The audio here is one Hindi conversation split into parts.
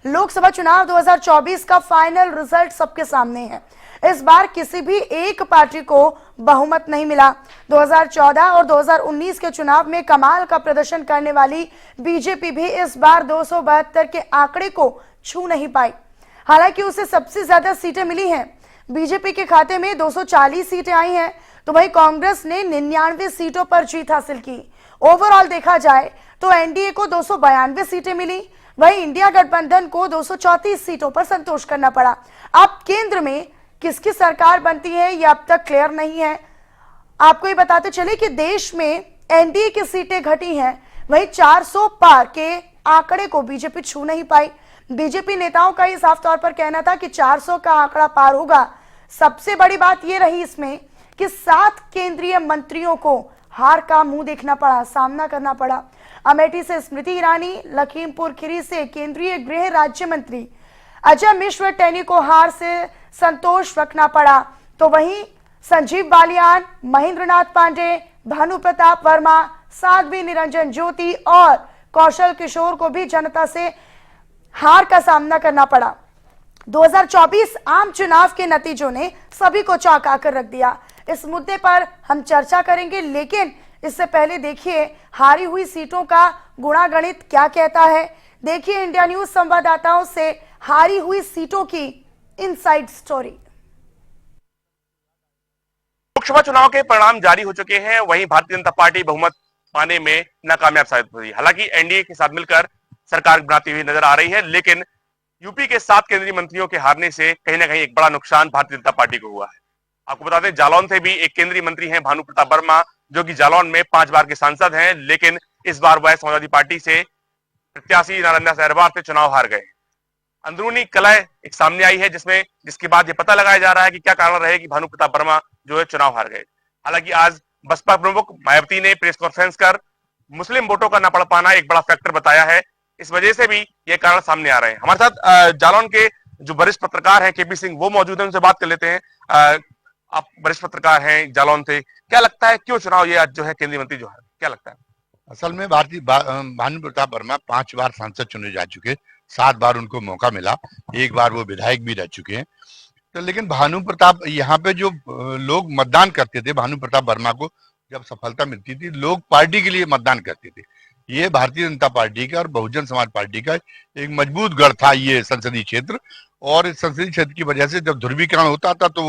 लोकसभा चुनाव 2024 का फाइनल रिजल्ट सबके सामने है। इस बार किसी भी एक पार्टी को बहुमत नहीं मिला। 2014 और 2019 के चुनाव में कमाल का प्रदर्शन करने वाली बीजेपी भी इस बार 272 के आंकड़े को छू नहीं पाई। हालांकि उसे सबसे ज्यादा सीटें मिली हैं। बीजेपी के खाते में 240 सीटें आई हैं, तो वहीं कांग्रेस ने 99 सीटों पर जीत हासिल की। ओवरऑल देखा जाए तो एनडीए को 292 सीटें मिली, वहीं इंडिया गठबंधन को 234 सीटों पर संतोष करना पड़ा। अब केंद्र में किसकी सरकार बनती है यह अब तक क्लियर नहीं है। आपको ये बताते चले कि देश में एनडीए की सीटें घटी हैं, वहीं 400 पार के आंकड़े को बीजेपी छू नहीं पाई। बीजेपी नेताओं का ये साफ तौर पर कहना था कि 400 का आंकड़ा पार होगा। सबसे बड़ी बात यह रही इसमें कि 7 केंद्रीय मंत्रियों को हार का मुंह देखना पड़ा, सामना करना पड़ा। अमेठी से स्मृति ईरानी, लखीमपुर खीरी से केंद्रीय गृह राज्य मंत्री अजय मिश्र टेनी को हार से संतोष रखना पड़ा, तो वहीं संजीव बालियान, महेंद्र नाथ पांडे, भानु प्रताप वर्मा, साध्वी निरंजन ज्योति और कौशल किशोर को भी जनता से हार का सामना करना पड़ा। 2024 आम चुनाव के नतीजों ने सभी को चौंका कर रख दिया। इस मुद्दे पर हम चर्चा करेंगे, लेकिन इससे पहले देखिए हारी हुई सीटों का गुणागणित क्या कहता है। देखिए इंडिया न्यूज संवाददाताओं से हारी हुई सीटों की इनसाइड स्टोरी। लोकसभा चुनाव के परिणाम जारी हो चुके हैं, वहीं भारतीय जनता पार्टी बहुमत पाने में नाकामयाब साबित हुई। हालांकि एनडीए के साथ मिलकर सरकार बनाती हुई नजर आ रही है, लेकिन यूपी के 7 केंद्रीय मंत्रियों के हारने से कहीं ना कहीं एक बड़ा नुकसान भारतीय जनता पार्टी को हुआ है। आपको बता दें, जालौन से भी एक केंद्रीय मंत्री हैं भानु प्रताप वर्मा, जो कि जालौन में 5 बार के सांसद हैं, लेकिन इस बार वह समाजवादी पार्टी से प्रत्याशी नालंदा सहरवार से चुनाव हार गए। अंदरूनी कलह एक सामने आई है, जिसके बाद ये पता लगाया जा रहा है कि क्या कारण रहे कि भानु प्रताप वर्मा जो है चुनाव हार गए। हालांकि आज बसपा प्रमुख मायावती ने प्रेस कॉन्फ्रेंस कर मुस्लिम वोटों का न पड़ पाना एक बड़ा फैक्टर बताया है। इस वजह से भी ये कारण सामने आ रहे हैं। हमारे साथ जालौन के जो वरिष्ठ पत्रकार हैं केपी सिंह, वो मौजूद हैं, उनसे बात कर लेते हैं। आप वरिष्ठ पत्रकार हैं जालौन से, क्या लगता है क्यों चुनाव ये आज जो है केंद्रीय मंत्री जो है, क्या लगता है? असल में भानु प्रताप वर्मा 5 बार सांसद चुने जा चुके, 7 बार उनको मौका मिला, 1 बार वो विधायक भी रह चुके हैं। तो लेकिन भानु प्रताप, यहाँ पे जो लोग मतदान करते थे भानु प्रताप वर्मा को, जब सफलता मिलती थी लोग पार्टी के लिए मतदान करते थे। ये भारतीय जनता पार्टी का और बहुजन समाज पार्टी का एक मजबूत गढ़ था ये संसदीय क्षेत्र, और इस संसदीय क्षेत्र की वजह से जब ध्रुवीकरण होता था तो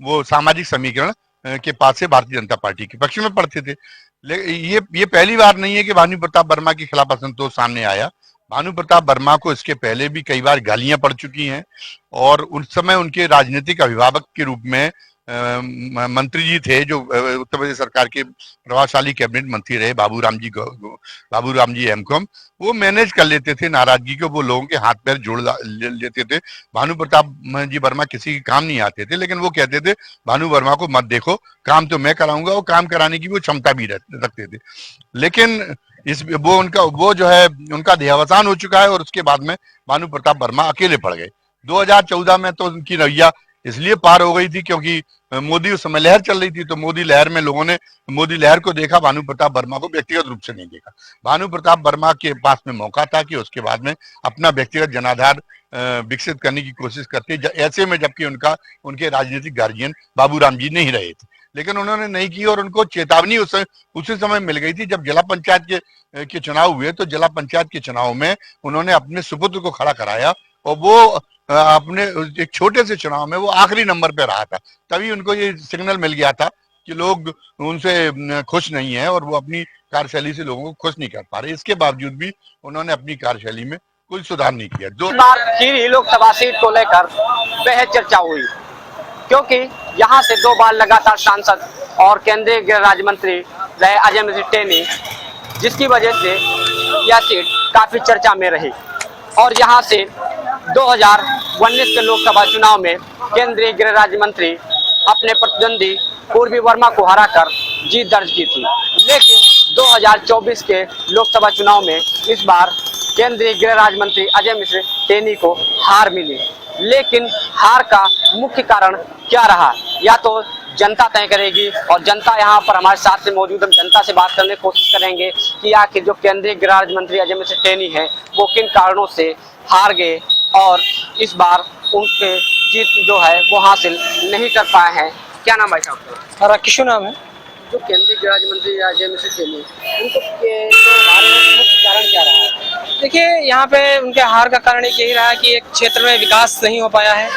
वो सामाजिक समीकरण के पास से भारतीय जनता पार्टी के पक्ष में पड़ते थे। ये पहली बार नहीं है कि भानु प्रताप वर्मा के खिलाफ असंतोष सामने आया। भानु प्रताप वर्मा को इसके पहले भी कई बार गालियां पड़ चुकी हैं, और उस समय उनके राजनीतिक अभिभावक के रूप में मंत्री जी थे जो उत्तर प्रदेश सरकार के प्रभावशाली कैबिनेट मंत्री रहे, बाबूराम जी हेमकम, वो मैनेज कर लेते थे नाराजगी को, वो लोगों के हाथ पैर जोड़ लेते थे। भानु प्रताप जी वर्मा किसी के काम नहीं आते थे, लेकिन वो कहते थे भानु वर्मा को मत देखो, काम तो मैं कराऊंगा, और काम कराने की वो क्षमता भी रखते थे। लेकिन वो जो है उनका देहावसान हो चुका है, और उसके बाद में भानु प्रताप वर्मा अकेले पड़ गए। 2014 में तो उनकी रवैया इसलिए पार हो गई थी क्योंकि मोदी उस समय लहर चल रही थी, तो मोदी लहर में लोगों ने मोदी लहर को देखा, भानु प्रताप वर्मा को व्यक्तिगत रूप से नहीं देखा। भानु प्रताप वर्मा के पास में मौका था कि उसके बाद में अपना व्यक्तिगत जनाधार विकसित करने की कोशिश करते, ऐसे में जबकि उनके राजनीतिक गार्जियन बाबूराम जी नहीं रहे थे, लेकिन उन्होंने नहीं की, और उनको चेतावनी उसी समय मिल गई थी। जब जिला पंचायत के चुनाव हुए तो जिला पंचायत के चुनाव में उन्होंने अपने सुपुत्र को खड़ा कराया, और वो अपने एक छोटे से चुनाव में वो आखिरी नंबर पे रहा था। तभी उनको ये सिग्नल मिल गया था कि लोग उनसे खुश नहीं है, और वो अपनी कार्यशैली से लोगों को खुश नहीं कर पा रहे। इसके बावजूद भी उन्होंने अपनी कार्यशैली में कोई सुधार नहीं किया। दो बार खीरी लोकसभा सीट को लेकर बेहद चर्चा हुई, क्योंकि यहाँ से 2 बार लगातार सांसद और केंद्रीय गृह राज्य मंत्री रहे अजय मिश्र टेनी, जिसकी वजह से यह सीट काफी चर्चा में रही। और यहाँ से 2019 के लोकसभा चुनाव में केंद्रीय गृह राज्य मंत्री अपने प्रतिद्वंदी पूर्वी वर्मा को हराकर जीत दर्ज की थी। लेकिन 2024 के लोकसभा चुनाव में इस बार केंद्रीय गृह राज्य मंत्री अजय मिश्र टेनी को हार मिली। लेकिन हार का मुख्य कारण क्या रहा, या तो जनता तय करेगी। और जनता यहाँ पर हमारे साथ से मौजूद, हम जनता से बात करने की कोशिश करेंगे कि आखिर जो केंद्रीय गृह राज्य मंत्री अजय मिश्र टेनी है वो किन कारणों से हार गए और इस बार उनके जीत जो है वो हासिल नहीं कर पाए हैं। क्या नाम भाई साहब? राकेशु नाम है। जो केंद्रीय गृह राज्य मंत्री अजय मिश्र टेनी, उनको हारने का मुख्य कारण क्या रहा है? देखिए, यहाँ पे उनके हार का कारण एक यही रहा कि एक क्षेत्र में विकास नहीं हो पाया है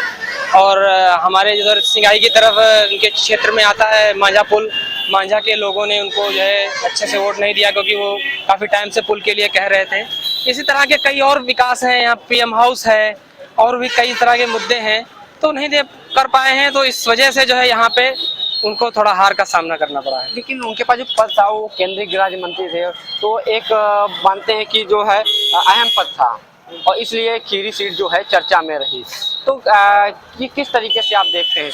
और हमारे इधर सिंगाई की तरफ उनके क्षेत्र में आता है मांझा पुल। मांझा के लोगों ने उनको जो है अच्छे से वोट नहीं दिया, क्योंकि वो काफ़ी टाइम से पुल के लिए कह रहे थे। इसी तरह के कई और विकास हैं, यहाँ पीएम हाउस है और भी कई तरह के मुद्दे हैं, तो नहीं दे कर पाए हैं। तो इस वजह से जो है यहाँ पे उनको थोड़ा हार का सामना करना पड़ा है। लेकिन उनके पास जो पद था वो केंद्रीय गृह राज्य मंत्री थे, तो एक मानते हैं कि जो है अहम पद था और इसलिए खीरी सीट जो है चर्चा में रही। तो किस तरीके से आप देखते हैं?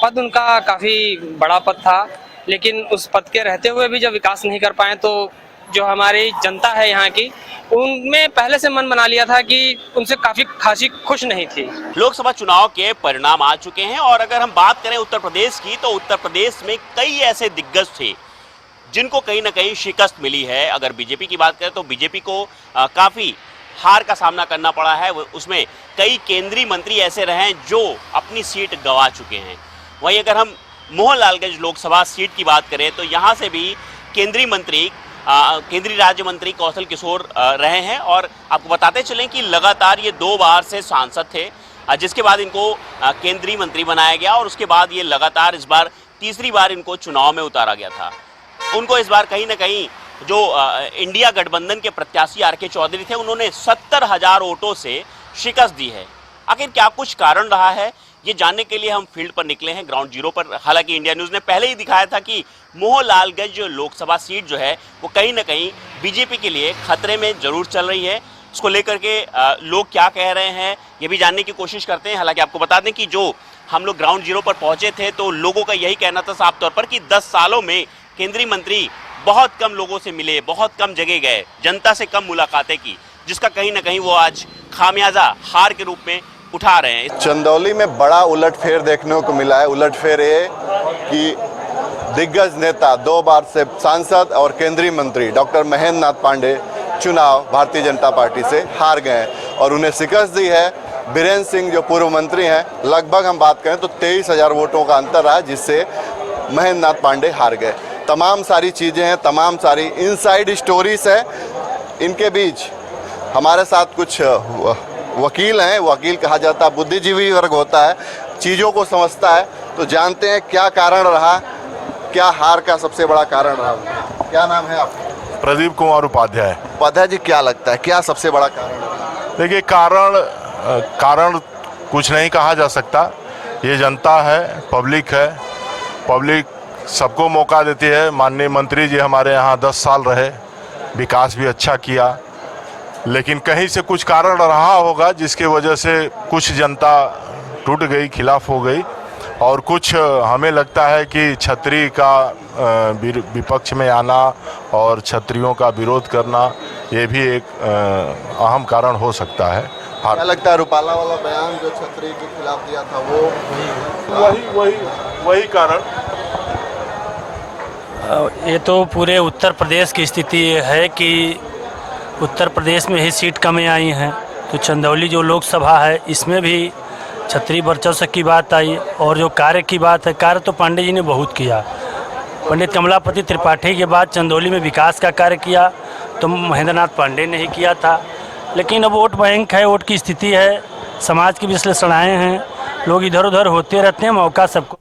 पद उनका काफ़ी बड़ा पद था, लेकिन उस पद के रहते हुए भी जब विकास नहीं कर पाए तो जो हमारी जनता है यहाँ की, उनमें पहले से मन बना लिया था कि उनसे काफ़ी खासी खुश नहीं थी। लोकसभा चुनाव के परिणाम आ चुके हैं और अगर हम बात करें उत्तर प्रदेश की, तो उत्तर प्रदेश में कई ऐसे दिग्गज थे जिनको कहीं ना कहीं शिकस्त मिली है। अगर बीजेपी की बात करें तो बीजेपी को काफ़ी हार का सामना करना पड़ा है। उसमें कई केंद्रीय मंत्री ऐसे रहे हैं जो अपनी सीट गंवा चुके हैं। वहीं अगर हम मोहनलालगंज लोकसभा सीट की बात करें तो यहाँ से भी केंद्रीय मंत्री केंद्रीय राज्य मंत्री कौशल किशोर रहे हैं और आपको बताते चलें कि लगातार ये 2 बार से सांसद थे, जिसके बाद इनको केंद्रीय मंत्री बनाया गया और उसके बाद ये लगातार इस बार तीसरी बार इनको चुनाव में उतारा गया था। उनको इस बार कहीं ना कहीं जो इंडिया गठबंधन के प्रत्याशी आर.के. चौधरी थे, उन्होंने 70,000 वोटों से शिकस्त दी है। आखिर क्या कुछ कारण रहा है, ये जानने के लिए हम फील्ड पर निकले हैं, ग्राउंड जीरो पर। हालांकि इंडिया न्यूज़ ने पहले ही दिखाया था कि मोहनलालगंज लोकसभा सीट जो है वो कहीं ना कहीं बीजेपी के लिए खतरे में जरूर चल रही है। इसको लेकर के लोग क्या कह रहे हैं ये भी जानने की कोशिश करते हैं। हालांकि आपको बता दें कि जो हम लोग ग्राउंड जीरो पर पहुंचे थे तो लोगों का यही कहना था साफ तौर पर कि 10 सालों में केंद्रीय मंत्री बहुत कम लोगों से मिले, बहुत कम जगह गए, जनता से कम मुलाकातें की, जिसका कहीं ना कहीं वो आज खामियाजा हार के रूप में उठा रहे हैं। चंदौली में बड़ा उलटफेर देखने को मिला है। उलटफेर ये कि दिग्गज नेता 2 बार से सांसद और केंद्रीय मंत्री डॉक्टर महेंद्र नाथ पांडे चुनाव भारतीय जनता पार्टी से हार गए और उन्हें शिकस्त दी है। बीरेंद्र सिंह जो पूर्व मंत्री हैं, लगभग हम बात करें तो 23,000 वोटों का अंतर रहा, जिससे महेंद्र नाथ पांडे हार गए। तमाम सारी चीज़ें हैं, तमाम सारी इनसाइड स्टोरीज है। इनके बीच हमारे साथ कुछ वकील हैं, वकील कहा जाता है बुद्धिजीवी वर्ग होता है, चीज़ों को समझता है। तो जानते हैं क्या कारण रहा, क्या हार का सबसे बड़ा कारण रहा। क्या नाम है आपका? प्रदीप कुमार उपाध्याय। उपाध्याय जी, क्या लगता है क्या सबसे बड़ा कारण रहा? देखिए, कारण कुछ नहीं कहा जा सकता। ये जनता है, पब्लिक है, पब्लिक सबको मौका देती है। माननीय मंत्री जी हमारे यहाँ 10 साल रहे, विकास भी अच्छा किया, लेकिन कहीं से कुछ कारण रहा होगा जिसके वजह से कुछ जनता टूट गई, खिलाफ हो गई और कुछ हमें लगता है कि छतरी का विपक्ष में आना और छतरियों का विरोध करना ये भी एक अहम कारण हो सकता है। क्या लगता है रूपाला वाला बयान जो छतरी के खिलाफ दिया था वो वही कारण? ये तो पूरे उत्तर प्रदेश की स्थिति है कि उत्तर प्रदेश में ही सीट कमें आई हैं, तो चंदौली जो लोकसभा है इसमें भी छतरी वर्चस्व की बात आई। और जो कार्य की बात है, कार्य तो पांडे जी ने बहुत किया। पंडित कमलापति त्रिपाठी के बाद चंदौली में विकास का कार्य किया तो महेंद्र नाथ पांडे ने ही किया था। लेकिन अब वोट बैंक है, वोट की स्थिति है, समाज की विश्लेषणाएँ हैं, लोग इधर उधर होते रहते हैं, मौका सबको